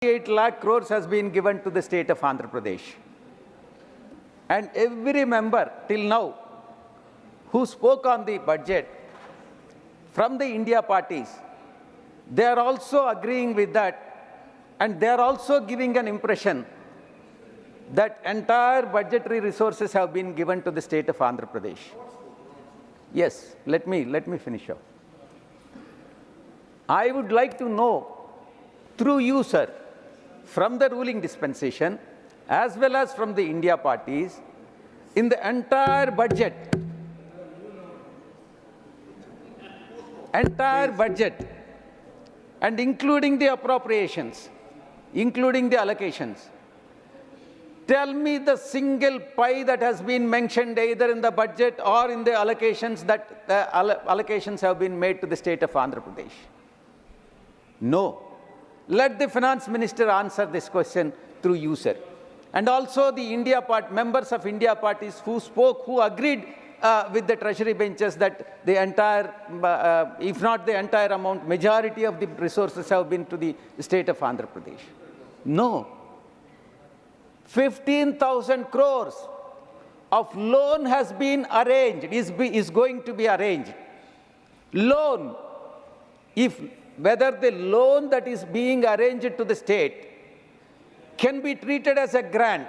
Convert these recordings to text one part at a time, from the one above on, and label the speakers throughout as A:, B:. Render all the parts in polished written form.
A: 8 lakh crores has been given to the state of Andhra Pradesh. And every member till now who spoke on the budget from the India parties, they are also agreeing with that, and they are also giving an impression that entire budgetary resources have been given to the state of Andhra Pradesh. Yes, let me finish up. I would like to know through you, sir, from the ruling dispensation as well as from the India parties, in the entire budget, and including the appropriations, including the allocations, tell me the single pie that has been mentioned either in the budget or in the allocations that allocations have been made to the state of Andhra Pradesh. No. Let the finance minister answer this question through you, sir. And also the members of India parties who spoke, who agreed with the treasury benches that the entire, if not the entire amount, majority of the resources have been to the state of Andhra Pradesh. No. 15,000 crores of loan has been arranged, is going to be arranged. Loan, whether the loan that is being arranged to the state can be treated as a grant.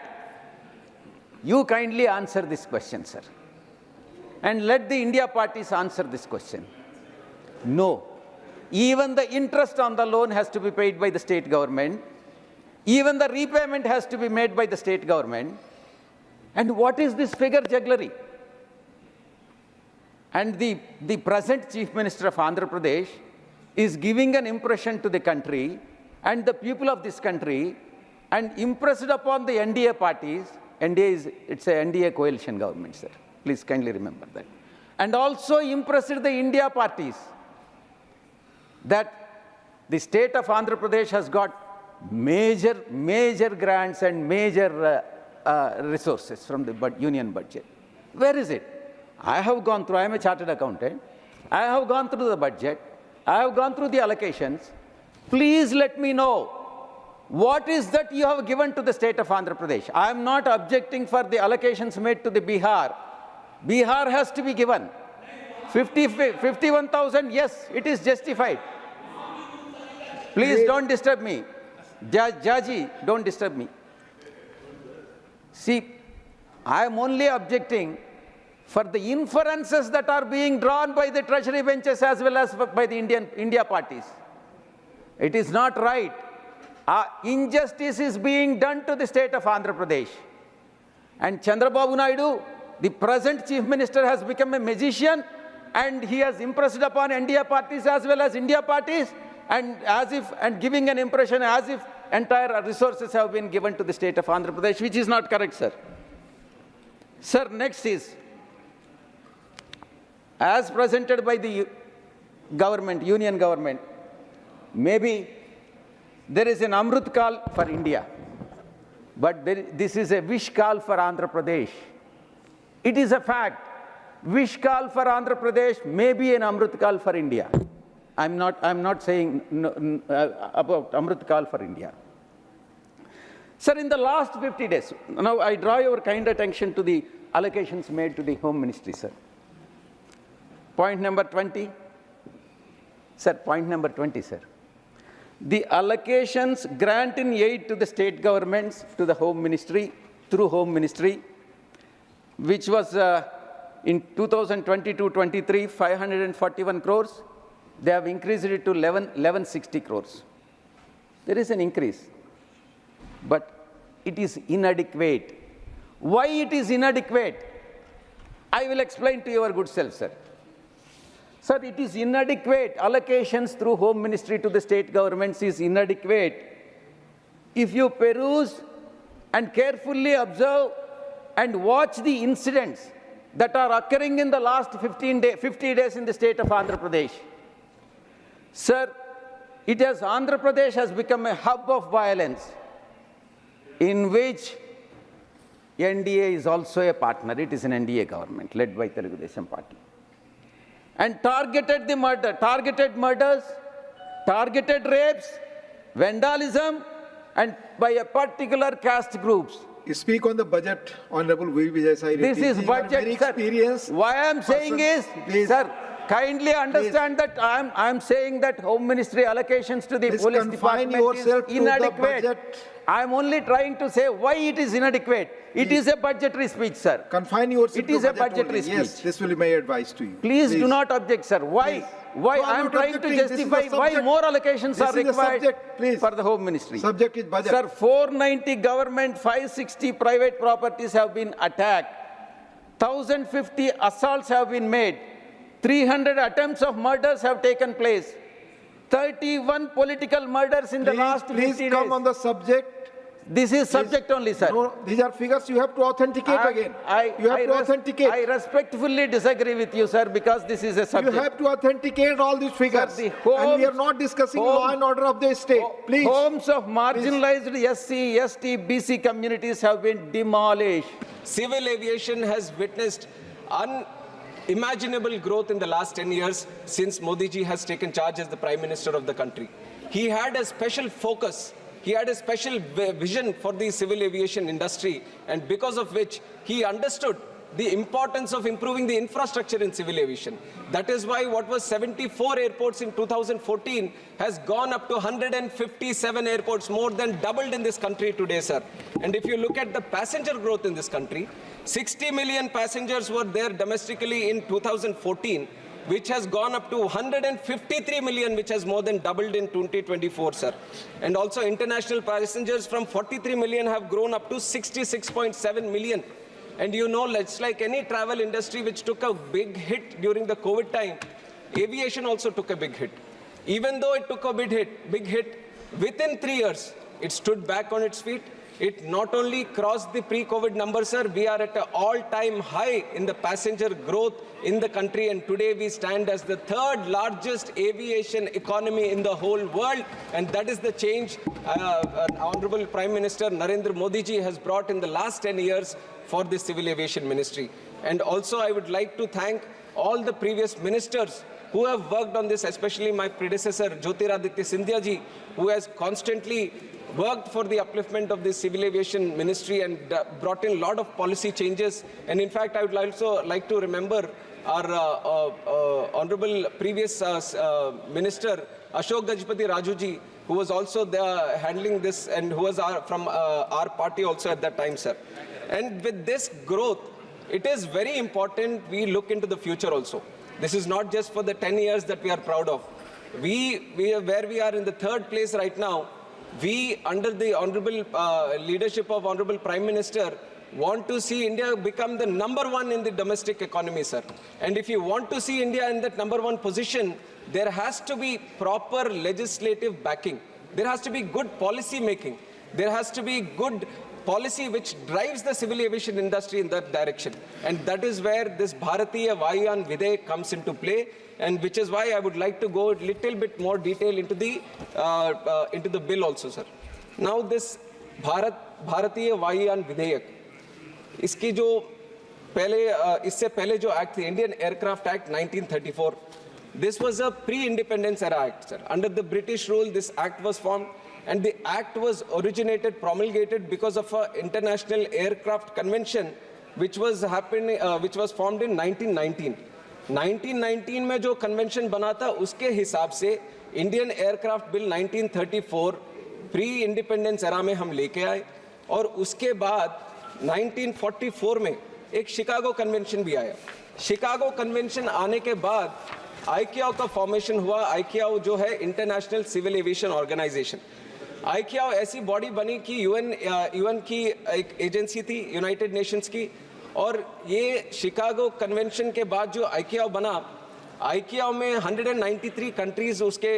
A: You kindly answer this question, sir. And let the India parties answer this question. No. Even the interest on the loan has to be paid by the state government. Even the repayment has to be made by the state government. And what is this figure jugglery? And the present Chief Minister of Andhra Pradesh is giving an impression to the country and the people of this country, and impressed upon the NDA parties. It's a NDA coalition government, sir. Please kindly remember that. And also impressed the India parties that the state of Andhra Pradesh has got major grants and major resources from the union budget. Where is it? I have gone through, I am a chartered accountant. I have gone through the budget. I have gone through the allocations. Please let me know what is that you have given to the state of Andhra Pradesh. I am not objecting for the allocations made to the Bihar. Bihar has to be given. 51,000, yes, it is justified. Please don't disturb me. Jaji, don't disturb me. See, I am only objecting for the inferences that are being drawn by the treasury benches as well as by the India parties. It is not right. Injustice is being done to the state of Andhra Pradesh. And Chandrababu Naidu, the present Chief Minister, has become a magician, and he has impressed upon India parties as well as India parties, and giving an impression as if entire resources have been given to the state of Andhra Pradesh, which is not correct, sir. Sir, next is, as presented by the government, union government, maybe there is an Amrut call for India, but this is a wish call for Andhra Pradesh. It is a fact. Wish call for Andhra Pradesh may be an Amrut call for India. I'm not saying about Amrut call for India. Sir, in the last 50 days, now I draw your kind attention to the allocations made to the Home Ministry, sir. Point number 20. Sir, point number 20, sir. The allocations granting aid to the state governments, to the Home Ministry, through Home Ministry, which was in 2022-23, 541 crores. They have increased it to 1160 crores. There is an increase, but it is inadequate. Why it is inadequate? I will explain to your good self, sir. Sir, it is inadequate. Allocations through Home Ministry to the state governments is inadequate. If you peruse and carefully observe and watch the incidents that are occurring in the last 50 days in the state of Andhra Pradesh, sir, Andhra Pradesh has become a hub of violence in which NDA is also a partner. It is an NDA government led by Telugu Desam Party. And targeted murders, targeted rapes, vandalism, and by a particular caste groups.
B: Speak on the budget, Honorable Vijaya Sai Reddy.
A: This is
B: You are
A: budget,
B: very
A: sir.
B: experienced
A: Why I am saying is,
B: Please.
A: sir, kindly understand that I am saying that Home Ministry allocations to the
B: Please
A: police
B: confine
A: department is
B: yourself to the
A: inadequate.
B: budget.
A: I am only trying to say why it is inadequate. It is a budgetary speech, sir.
B: Confine yourself
A: It
B: to
A: is a
B: budget
A: budgetary
B: only. Yes,
A: speech.
B: this will be my advice to you.
A: Please do not object, sir. Why?
B: Please.
A: Why?
B: No,
A: I
B: I'm
A: am
B: not
A: trying to
B: objecting. This is the
A: justify why
B: subject.
A: more allocations
B: This
A: are
B: is the
A: required
B: subject. Please.
A: for the Home Ministry.
B: Subject is budget.
A: Sir, 490 government, 560 private properties have been attacked. 1,050 assaults have been made. 300 attempts of murders have taken place. 31 political murders in the last 50 days.
B: Please come on the subject.
A: This is subject only, sir.
B: No, these are figures you have to authenticate again. You have to authenticate.
A: I respectfully disagree with you, sir, because this is a subject.
B: You have to authenticate all these figures.
A: Sir,
B: and we are not discussing law and order of the state. Please.
A: Homes of marginalized SC, ST, BC communities have been demolished.
C: Civil aviation has witnessed unimaginable growth in the last 10 years since Modi ji has taken charge as the Prime Minister of the country. He had a special focus. He had a special vision for the civil aviation industry, and because of which he understood the importance of improving the infrastructure in civil aviation. That is why what was 74 airports in 2014 has gone up to 157 airports, more than doubled in this country today, sir. And if you look at the passenger growth in this country, 60 million passengers were there domestically in 2014, which has gone up to 153 million, which has more than doubled in 2024, sir. And also international passengers from 43 million have grown up to 66.7 million. And you know, it's like any travel industry which took a big hit during the COVID time, aviation also took a big hit. Even though it took a big hit, within 3 years, it stood back on its feet. It not only crossed the pre-COVID numbers, sir, we are at an all-time high in the passenger growth in the country, and today we stand as the third largest aviation economy in the whole world, and that is the change Honorable Prime Minister Narendra Modi ji has brought in the last 10 years for the Civil Aviation Ministry. And also I would like to thank all the previous ministers who have worked on this, especially my predecessor Jyotiraditya Scindia ji, who has constantly worked for the upliftment of the Civil Aviation Ministry and brought in a lot of policy changes. And in fact, I would also like to remember our honorable previous minister, Ashok Gajpati Raju ji, who was also there handling this and who was from our party also at that time, sir. And with this growth, it is very important we look into the future also. This is not just for the 10 years that we are proud of. Where we are in the third place right now, we, under the honorable leadership of Honorable Prime Minister, want to see India become the #1 in the domestic economy, sir. And if you want to see India in that #1 position, there has to be proper legislative backing. There has to be good policy making. There has to be good policy which drives the civil aviation industry in that direction. And that is where this Bharatiya Vayuyan Videyak comes into play, and which is why I would like to go a little bit more detail into the bill also, sir. Now this Bharatiya Vayuyan Videyak, इसकी जो इससे पहले जो act थी, Indian Aircraft Act 1934, this was a pre-independence era act, sir. Under the British rule, this act was formed, and the act was promulgated because of an international aircraft convention which was formed in 1919. 1919 में जो convention बना था, उसके हिसाब से Indian Aircraft Bill 1934 pre-independence era में हम लेके आए, और उसके बाद 1944 में एक शिकागो कन्वेंशन भी आया. शिकागो कन्वेंशन आने के बाद आईकेओ का फॉर्मेशन हुआ. आईकेओ जो है इंटरनेशनल सिविल एविएशन ऑर्गेनाइजेशन. आईकेओ ऐसी बॉडी बनी कि यूएन की एक एजेंसी थी, यूनाइटेड नेशंस की, और ये शिकागो कन्वेंशन के बाद जो आईकेओ बना, आईकेओ में 193 कंट्रीज उसके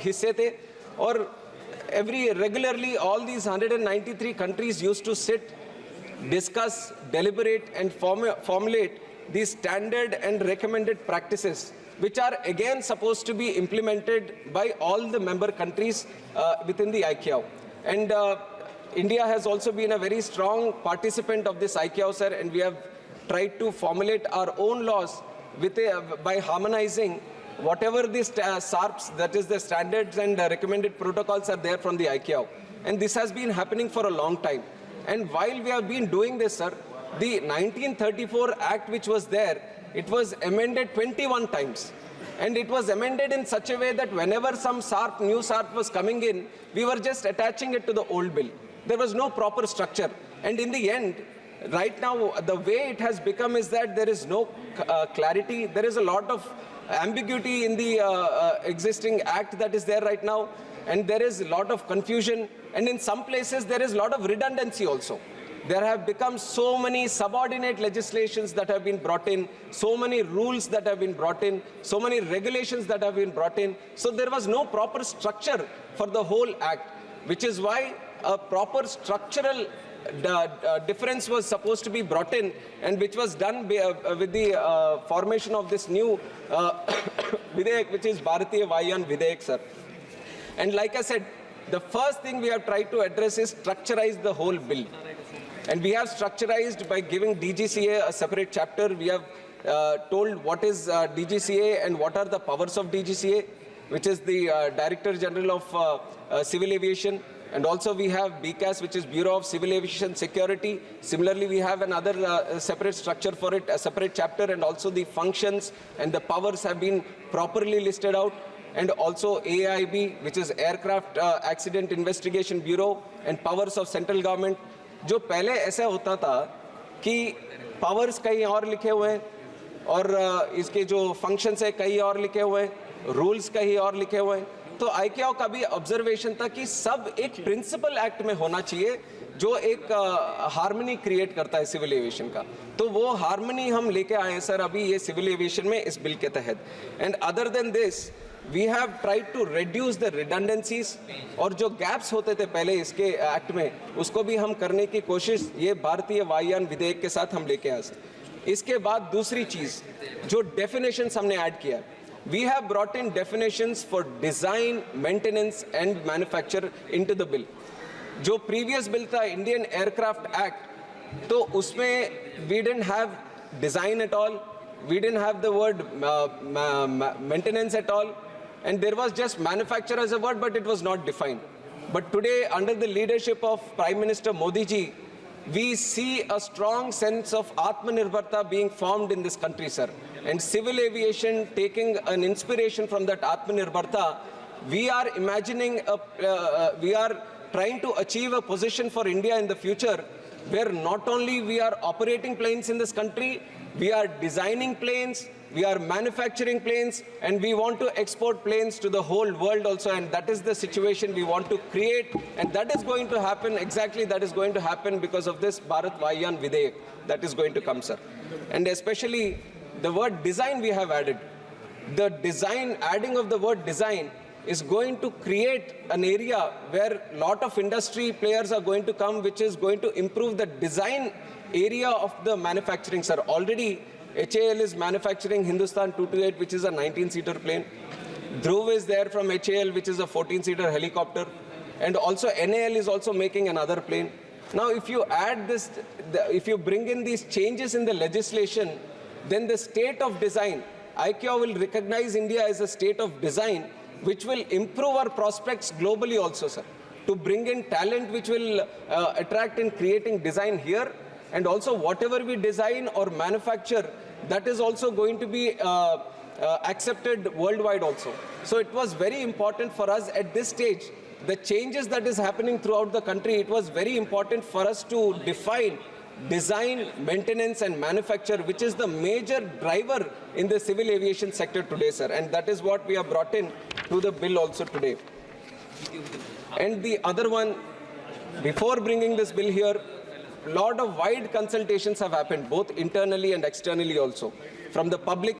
C: हिस्से थे, और regularly all these 193 countries used to sit, discuss, deliberate and formulate these standard and recommended practices, which are again supposed to be implemented by all the member countries within the ICAO. And India has also been a very strong participant of this ICAO, sir, and we have tried to formulate our own laws by harmonizing whatever the SARPs, that is the standards and recommended protocols, are there from the ICAO. And this has been happening for a long time. And while we have been doing this, sir, the 1934 Act which was there, it was amended 21 times. And it was amended in such a way that whenever some new SARP was coming in, we were just attaching it to the old bill. There was no proper structure. And in the end, right now, the way it has become is that there is no clarity. There is a lot of ambiguity in the existing act that is there right now. And there is a lot of confusion. And in some places, there is a lot of redundancy also. There have become so many subordinate legislations that have been brought in, so many rules that have been brought in, so many regulations that have been brought in. So there was no proper structure for the whole act, which is why a proper structural difference was supposed to be brought in, and which was done with the formation of this new Vidayak, which is Bharatiya Vayuyan Vidayak, sir. And like I said, the first thing we have tried to address is structurize the whole bill. And we have structurized by giving DGCA a separate chapter. We have told what is DGCA and what are the powers of DGCA, which is the Director General of Civil Aviation. And also we have BCAS, which is Bureau of Civil Aviation Security. Similarly, we have another separate structure for it, a separate chapter, and also the functions and the powers have been properly listed out. And also AIB, which is Aircraft Accident Investigation Bureau, and powers of central government. जो पहले ऐसा होता था कि powers कहीं और लिखे हुए हैं और इसके जो फंक्शंस है कहीं और लिखे हुए हैं, रूल्स कहीं और लिखे हुए हैं, तो आईकेओ का भी ऑब्जर्वेशन था कि सब एक प्रिंसिपल एक्ट में होना चाहिए जो एक हार्मनी क्रिएट करता है सिविल एविएशन का. तो वो हार्मनी हम लेके आए हैं सर अभी ये सिविल एविएशन में इस बिल के तहत. And other than this we have tried to reduce the redundancies और जो gaps होते थे पहले इसके एक्ट में उसको भी हम करने की कोशिश ये भारतीय वायुयान विधेयक के साथ हम लेके आए. इसके बाद दूसरी चीज जो definitions हमने ऐड किया, we have brought in definitions for design, maintenance and manufacture into the bill. जो previous bill था Indian Aircraft Act, तो उसमें we didn't have design at all, we didn't have the word maintenance at all. And there was just manufacture as a word, but it was not defined. But today, under the leadership of Prime Minister Modi ji, we see a strong sense of Atmanirbharta being formed in this country, sir. And civil aviation taking an inspiration from that Atmanirbharta, we are imagining, we are trying to achieve a position for India in the future where not only we are operating planes in this country, we are designing planes, we are manufacturing planes, and we want to export planes to the whole world also, and that is the situation we want to create, and that is going to happen, exactly that is going to happen because of this Bharat Vayan Vidayak that is going to come, sir. And especially the word design we have added. The design, adding of the word design is going to create an area where a lot of industry players are going to come, which is going to improve the design area of the manufacturing, sir. Already, HAL is manufacturing Hindustan 228, which is a 19-seater plane. Dhruv is there from HAL, which is a 14-seater helicopter. And also NAL is also making another plane. Now, if you add this, if you bring in these changes in the legislation, then the state of design, ICAO will recognize India as a state of design, which will improve our prospects globally also, sir. To bring in talent which will attract in creating design here. And also whatever we design or manufacture, that is also going to be accepted worldwide also. So it was very important for us at this stage, the changes that is happening throughout the country, it was very important for us to define design, maintenance and manufacture, which is the major driver in the civil aviation sector today, sir. And that is what we have brought in to the bill also today. And the other one, before bringing this bill here, a lot of wide consultations have happened, both internally and externally also, from the public